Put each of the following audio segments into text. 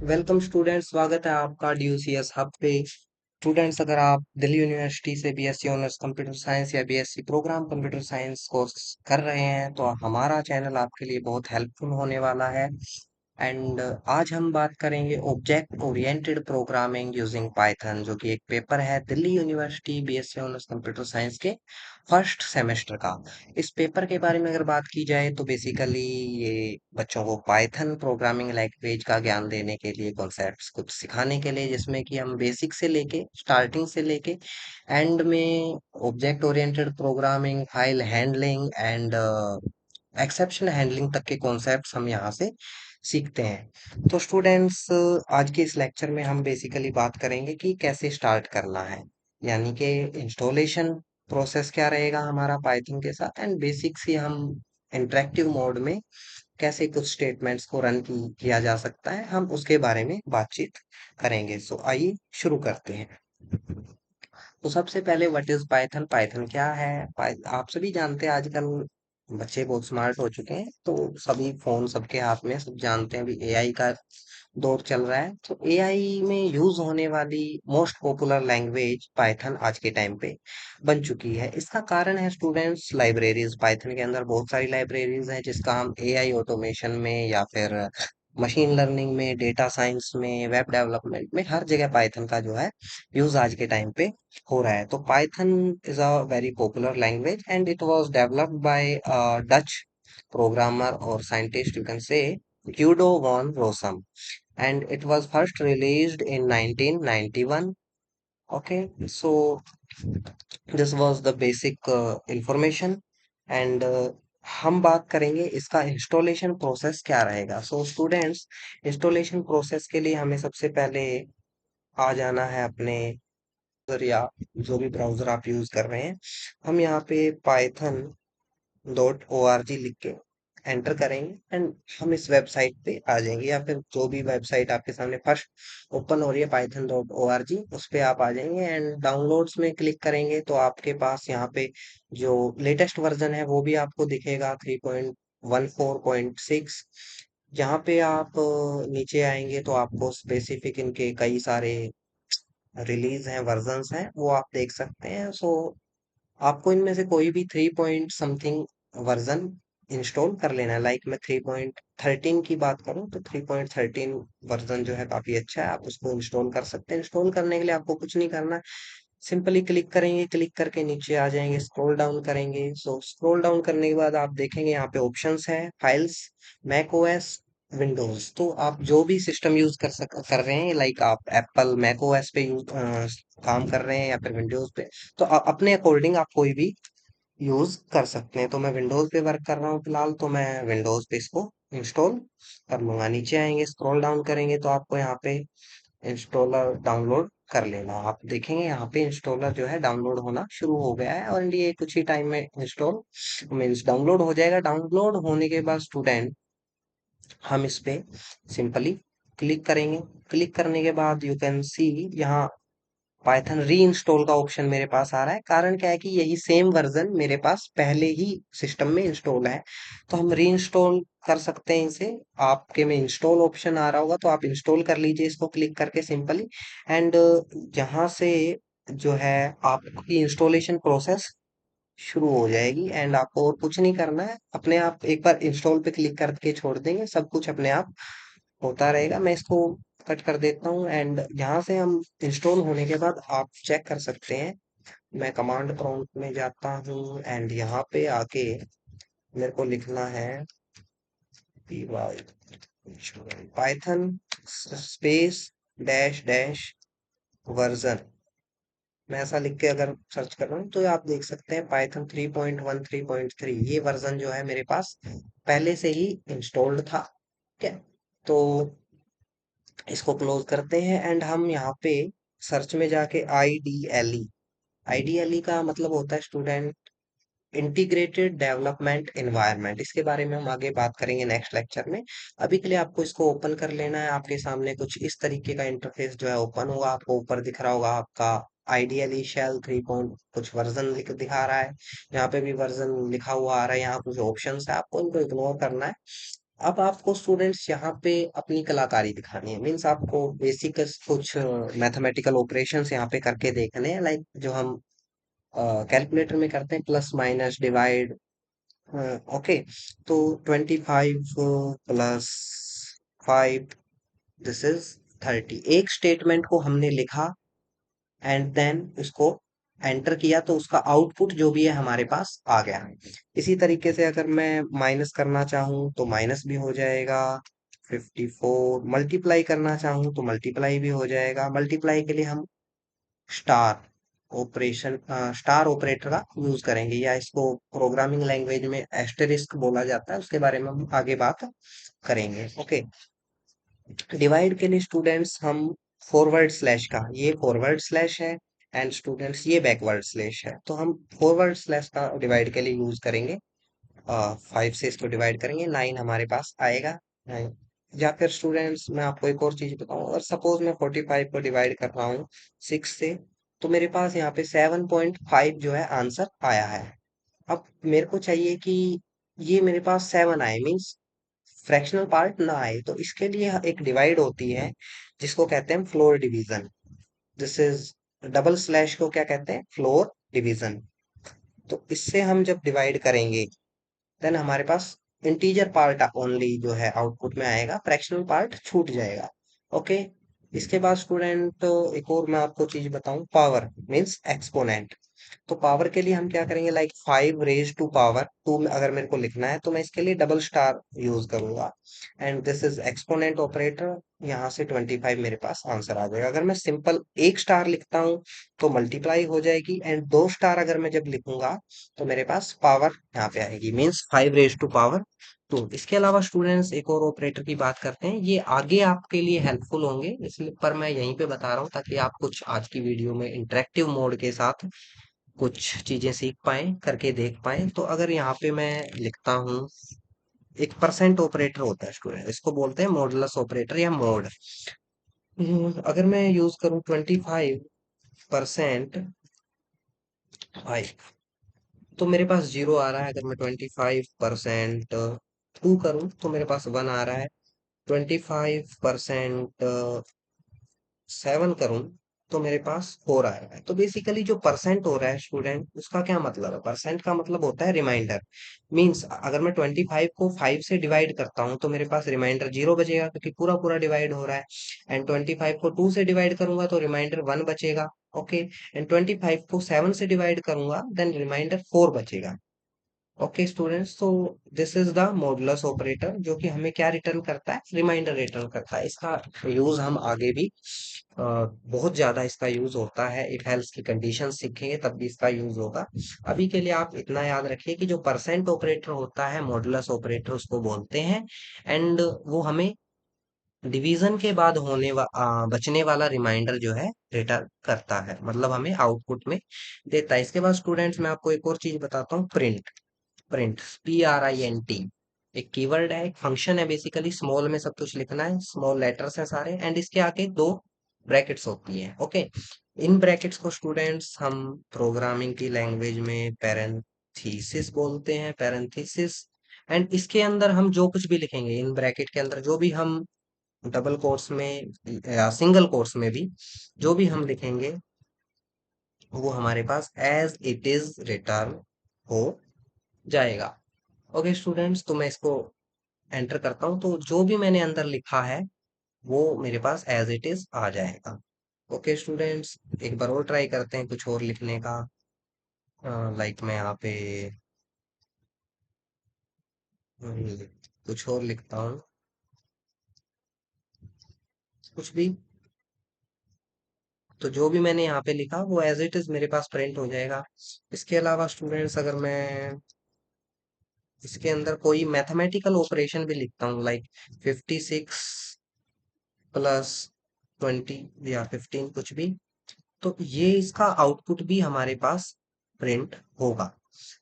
Welcome student, स्वागत है आपका DUCS हब पे। स्टूडेंट्स, अगर आप दिल्ली यूनिवर्सिटी से बीएससी ऑनर्स कंप्यूटर साइंस या BSc program computer science course कर रहे हैं तो हमारा चैनल आपके लिए बहुत हेल्पफुल होने वाला है। एंड आज हम बात करेंगे object oriented programming using Python, जो कि एक पेपर है Delhi university BSc honours computer science के फर्स्ट सेमेस्टर का। इस पेपर के बारे में अगर बात की जाए तो बेसिकली ये बच्चों को पाइथन प्रोग्रामिंग लैंग्वेज का ज्ञान देने के लिए, कॉन्सेप्ट्स कुछ सिखाने के लिए, जिसमें कि हम बेसिक से लेके स्टार्टिंग से लेके एंड में object oriented programming, file handling and exception handling तक के कॉन्सेप्ट्स हम यहाँ से सीखते हैं। तो स्टूडेंट्स, आज के इस लेक्चर में हम बेसिकली बात करेंगे कि कैसे स्टार्ट करना है, यानी कि इंस्टॉलेशन प्रोसेस क्या रहेगा हमारा पाइथन के साथ, एंड बेसिक से हम इंटरेक्टिव मोड में कैसे कुछ स्टेटमेंट्स को रन किया जा सकता है, हम उसके बारे में बातचीत करेंगे। सो आइए शुरू करते हैं। तो सबसे पहले व्हाट इज पाइथन? पाइथन क्या है? आप सभी जानते हैं आजकल बच्चे बहुत स्मार्ट हो चुके हैं, तो सभी फोन सबके हाथ में, सब जानते हैं अभी एआई का दौर चल रहा है। तो एआई में यूज होने वाली मोस्ट पॉपुलर लैंग्वेज पाइथन आज के टाइम पे बन चुकी है। इसका कारण है स्टूडेंट्स लाइब्रेरीज। पाइथन के अंदर बहुत सारी लाइब्रेरीज हैं जिसका हम एआई ऑटोमेशन में या फिर मशीन लर्निंग में, डेटा साइंस में, वेब डेवलपमेंट में, हर जगह पाइथन का जो है यूज आज के टाइम पे हो रहा है। तो Python is a very popular language and it was developed by Dutch programmer और scientist, you can say, Guido von Rossum, and it was first released in 1991. Okay, so this was the basic information and हम बात करेंगे इसका installation process क्या रहेगा। So students, installation process के लिए हमें सबसे पहले आ जाना है अपने ब्राउज़र या जो भी ब्राउजर आप यूज कर रहे हैं। हम यहाँ पे python.org लिख के एंटर करेंगे एंड हम इस वेबसाइट पे आ जाएंगे, या फिर जो भी वेबसाइट आपके सामने फर्स्ट ओपन हो रही है python.org, उस पे आप आ जाएंगे एंड डाउनलोड्स में क्लिक करेंगे तो आपके पास यहाँ पे जो लेटेस्ट वर्जन है वो भी आपको दिखेगा, 3.14.6। जहाँ पे आप नीचे आएंगे तो आपको स्पेसिफिक इनके कई सारे रिलीज हैं, वर्जन्स हैं, वो आप देख सकते हैं। सो आपको इनमें से कोई भी 3 पॉइंट समथिंग वर्जन इंस्टॉल कर लेना है। लाइक मैं 3.13 की बात करूं तो 3.13 वर्जन जो है काफी अच्छा है, आप उसको इंस्टॉल कर सकते हैं। इंस्टॉल करने के लिए आपको कुछ नहीं करना है, सिंपली क्लिक करेंगे, क्लिक करके नीचे आ जाएंगे, स्क्रॉल डाउन करेंगे। सो स्क्रॉल डाउन करने के बाद आप देखेंगे यहाँ पे ऑप्शंस है, फाइल्स, मैक ओएस, विंडोज। तो आप जो भी सिस्टम यूज कर रहे हैं, लाइक आप एप्पल मैक ओएस पे यूज काम कर रहे हैं या फिर विंडोज पे, तो अपने अकॉर्डिंग आप कोई भी यूज कर सकते हैं। तो मैं विंडोज पे वर्क कर रहा हूँ फिलहाल, तो मैं विंडोज पे इसको इंस्टॉल कर लूंगा। नीचे आएंगे, स्क्रॉल डाउन करेंगे तो आपको यहाँ पे इंस्टॉलर डाउनलोड कर लेना। आप देखेंगे यहाँ पे इंस्टॉलर जो है डाउनलोड होना शुरू हो गया है और ये कुछ ही टाइम में इंस्टॉल मीन्स डाउनलोड हो जाएगा। डाउनलोड होने के बाद स्टूडेंट, हम इस पे सिंपली क्लिक करेंगे। क्लिक करने के बाद यू कैन सी यहाँ पाइथन री इंस्टॉल का ऑप्शन मेरे पास आ रहा है। कारण क्या है कि यही सेम वर्जन मेरे पास पहले ही सिस्टम में इंस्टॉल है, तो हम री इंस्टॉल कर सकते हैं इसे। आपके में इंस्टॉल ऑप्शन आ रहा होगा तो आप इंस्टॉल कर लीजिए इसको क्लिक करके सिंपली। एंड यहाँ से जो है आपकी इंस्टॉलेशन प्रोसेस शुरू हो जाएगी एंड आपको और कुछ नहीं करना है। अपने आप एक बार इंस्टॉल पे क्लिक करके छोड़ देंगे, सब कुछ अपने आप होता रहेगा। मैं इसको कट कर देता हूँ एंड यहाँ से हम इंस्टॉल होने के बाद आप चेक कर सकते हैं। मैं कमांड प्रॉम्प्ट में जाता हूँ एंड यहाँ पे आके मेरे को लिखना है P Y python space dash dash version. मैं ऐसा लिख के अगर सर्च कर रहा हूँ तो आप देख सकते हैं पाइथन 3.13.3 ये वर्जन जो है मेरे पास पहले से ही इंस्टॉल्ड था। ठीक है, तो इसको क्लोज करते हैं एंड हम यहाँ पे सर्च में जाके आईडीएलई, आईडीएलई का मतलब होता है स्टूडेंट इंटीग्रेटेड डेवलपमेंट एनवायरनमेंट। इसके बारे में हम आगे बात करेंगे नेक्स्ट लेक्चर में। अभी के लिए आपको इसको ओपन कर लेना है। आपके सामने कुछ इस तरीके का इंटरफेस जो है ओपन होगा, आपको ऊपर दिख रहा होगा आपका आइडियली शेल 3 पॉइंट कुछ वर्जन दिखा रहा है। यहाँ पे भी वर्जन लिखा हुआ आ रहा है, यहाँ कुछ ऑप्शंस है, आपको इनको इग्नोर करना है। अब आपको स्टूडेंट्स यहाँ पे अपनी कलाकारी दिखानी है, मीन्स आपको बेसिक कुछ मैथमेटिकल ऑपरेशंस यहाँ पे करके देखने हैं, लाइक जो हम कैलकुलेटर में करते हैं, प्लस माइनस डिवाइड। ओके, तो 25 प्लस 5, दिस इज 30। एक स्टेटमेंट को हमने लिखा एंड देन उसको एंटर किया, तो उसका आउटपुट जो भी है हमारे पास आ गया। इसी तरीके से अगर मैं माइनस करना चाहूँ तो माइनस भी हो जाएगा 54। मल्टीप्लाई करना चाहूँ तो मल्टीप्लाई भी हो जाएगा। मल्टीप्लाई के लिए हम स्टार ऑपरेशन, स्टार ऑपरेटर का यूज करेंगे, या इसको प्रोग्रामिंग लैंग्वेज में एस्टेरिस्क बोला जाता है, उसके बारे में हम आगे बात करेंगे। ओके, डिवाइड के लिए स्टूडेंट्स हम फॉरवर्ड स्लैश का, ये फॉरवर्ड स्लैश है, एंड स्टूडेंट्स ये बैकवर्ड स्लैश है, तो हम फॉरवर्ड स्लैश का डिवाइड के लिए यूज करेंगे। 5 से इसको डिवाइड करेंगे, 9 हमारे पास आएगा। 9, या फिर स्टूडेंट्स मैं आपको एक और चीज बताऊं, अगर सपोज मैं 45 को डिवाइड कर रहा हूँ 6 से, तो मेरे पास यहाँ पे 7.5 जो है आंसर आया है। अब मेरे को चाहिए कि ये मेरे पास 7 आए, मीन्स फ्रैक्शनल पार्ट ना आए, तो इसके लिए एक डिवाइड होती है जिसको कहते हैं floor division. This is, double slash को क्या कहते हैं, फ्लोर डिवीजन। तो इससे हम जब डिवाइड करेंगे, देन हमारे पास इंटीजर पार्ट ओनली जो है आउटपुट में आएगा, फ्रैक्शनल पार्ट छूट जाएगा। ओके, इसके बाद स्टूडेंट एक और मैं आपको चीज बताऊं, पावर मीन्स एक्सपोनेंट। तो पावर के लिए हम क्या करेंगे, लाइक 5 रेज टू पावर 2 में अगर मेरे को लिखना है तो मैं इसके लिए डबल स्टार यूज करूंगा, and this is exponent operator. यहाँ से 25 मेरे पास आंसर आ जाएगा। अगर मैं सिंपल एक स्टार लिखता हूँ तो मल्टीप्लाई हो जाएगी, एंड 2 स्टार अगर मैं जब लिखूंगा तो मेरे पास पावर यहाँ पे आएगी, मीन्स 5 रेज टू पावर 2। इसके अलावा स्टूडेंट्स एक और ऑपरेटर की बात करते हैं, ये आगे आपके लिए हेल्पफुल होंगे, इसलिए पर मैं यहीं पे बता रहा हूँ ताकि आप कुछ आज की वीडियो में इंटरेक्टिव मोड के साथ कुछ चीजें सीख पाए, करके देख पाए। तो अगर यहाँ पे मैं लिखता हूँ, एक परसेंट ऑपरेटर होता है स्टूडेंट, इसको बोलते हैं मॉडुलस ऑपरेटर या मोड। अगर मैं यूज करूँ 25% 5, तो मेरे पास 0 आ रहा है। अगर मैं 25% 2 करूँ तो मेरे पास 1 आ रहा है। 25% 7 करूं तो मेरे पास 4 आ रहा है। तो बेसिकली जो परसेंट हो रहा है स्टूडेंट, उसका क्या मतलब है, परसेंट का मतलब होता है रिमाइंडर। मींस अगर मैं 25 को 5 से डिवाइड करता हूं तो मेरे पास रिमाइंडर 0 बचेगा, क्योंकि पूरा पूरा डिवाइड हो रहा है। एंड 25 को 2 से डिवाइड करूंगा तो रिमाइंडर 1 बचेगा। ओके, एंड 25 को 7 से डिवाइड करूंगा देन रिमाइंडर 4 बचेगा। ओके स्टूडेंट्स, तो this is the modulus operator, जो कि हमें क्या रिटर्न करता है, रिमाइंडर रिटर्न करता है। इसका यूज हम आगे भी बहुत ज्यादा इसका यूज होता है, इफ हेल्स की कंडीशन सीखेंगे तब भी इसका यूज होगा। अभी के लिए आप इतना याद रखिए कि जो परसेंट ऑपरेटर होता है, मॉडुलस ऑपरेटर उसको बोलते हैं, एंड वो हमें डिवीजन के बाद बचने वाला रिमाइंडर जो है रिटर्न करता है, मतलब हमें आउटपुट में देता है। इसके बाद स्टूडेंट्स मैं आपको एक और चीज बताता हूँ, प्रिंट। प्रिंट, PRINT, एक कीवर्ड है, एक फंक्शन है, बेसिकली स्मॉल में सब कुछ लिखना है, स्मॉल लेटर्स हैं सारे, एंड इसके आगे 2 ब्रैकेट्स होती है। ओके, इन ब्रैकेट्स को स्टूडेंट्स हम प्रोग्रामिंग की लैंग्वेज में पैरेंथेसिस बोलते हैं, पैरेंथेसिस। एंड इसके अंदर हम जो कुछ भी लिखेंगे, इन ब्रैकेट के अंदर जो भी हम डबल कोट्स में या सिंगल कोट्स में भी जो भी हम लिखेंगे, वो हमारे पास एज इट इज रिटर्न हो जाएगा। ओके स्टूडेंट्स, तो मैं इसको एंटर करता हूँ, तो जो भी मैंने अंदर लिखा है वो मेरे पास एज इट इज आ जाएगा। ओके स्टूडेंट्स, एक बार और ट्राई करते हैं कुछ और लिखने का। लाइक मैं यहाँ पे कुछ और लिखता हूँ, कुछ भी। तो जो भी मैंने यहाँ पे लिखा वो एज इट इज मेरे पास प्रिंट हो जाएगा। इसके अलावा स्टूडेंट्स अगर मैं इसके अंदर कोई मैथमेटिकल ऑपरेशन भी लिखता हूँ, लाइक 56 + 20 या 15, कुछ भी, तो ये इसका आउटपुट भी हमारे पास प्रिंट होगा।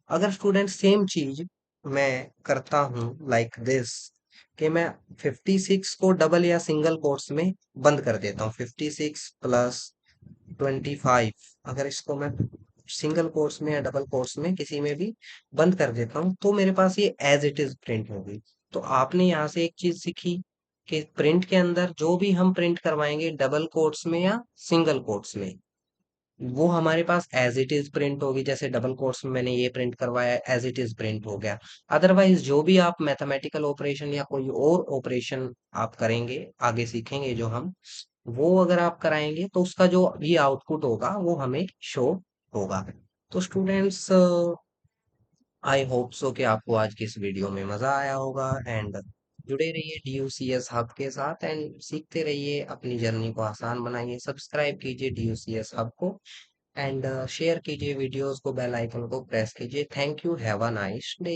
अगर स्टूडेंट सेम चीज मैं करता हूँ लाइक दिस, कि मैं 56 को डबल या सिंगल कोट्स में बंद कर देता हूँ, 56 + 25, अगर इसको मैं सिंगल कोट्स में या डबल कोट्स में किसी में भी बंद कर देता हूँ, तो मेरे पास ये एज इट इज प्रिंट होगी। तो आपने यहाँ से एक चीज सीखी कि प्रिंट के अंदर जो भी हम प्रिंट करवाएंगे डबल कोट्स में या सिंगल कोट्स में, वो हमारे पास एज इट इज प्रिंट होगी। जैसे डबल कोट्स में मैंने ये प्रिंट करवाया, एज इट इज प्रिंट हो गया। अदरवाइज जो भी आप मैथमेटिकल ऑपरेशन या कोई और ऑपरेशन आप करेंगे, आगे सीखेंगे जो हम, वो अगर आप कराएंगे तो उसका जो भी आउटपुट होगा वो हमें शो होगा। तो स्टूडेंट्स, आई होप सो कि आपको आज की इस वीडियो में मजा आया होगा। एंड जुड़े रहिए DUCS हब के साथ एंड सीखते रहिए, अपनी जर्नी को आसान बनाइए। सब्सक्राइब कीजिए DUCS हब को एंड शेयर कीजिए वीडियोस को, बेल आइकन को प्रेस कीजिए। Thank you, have a nice day.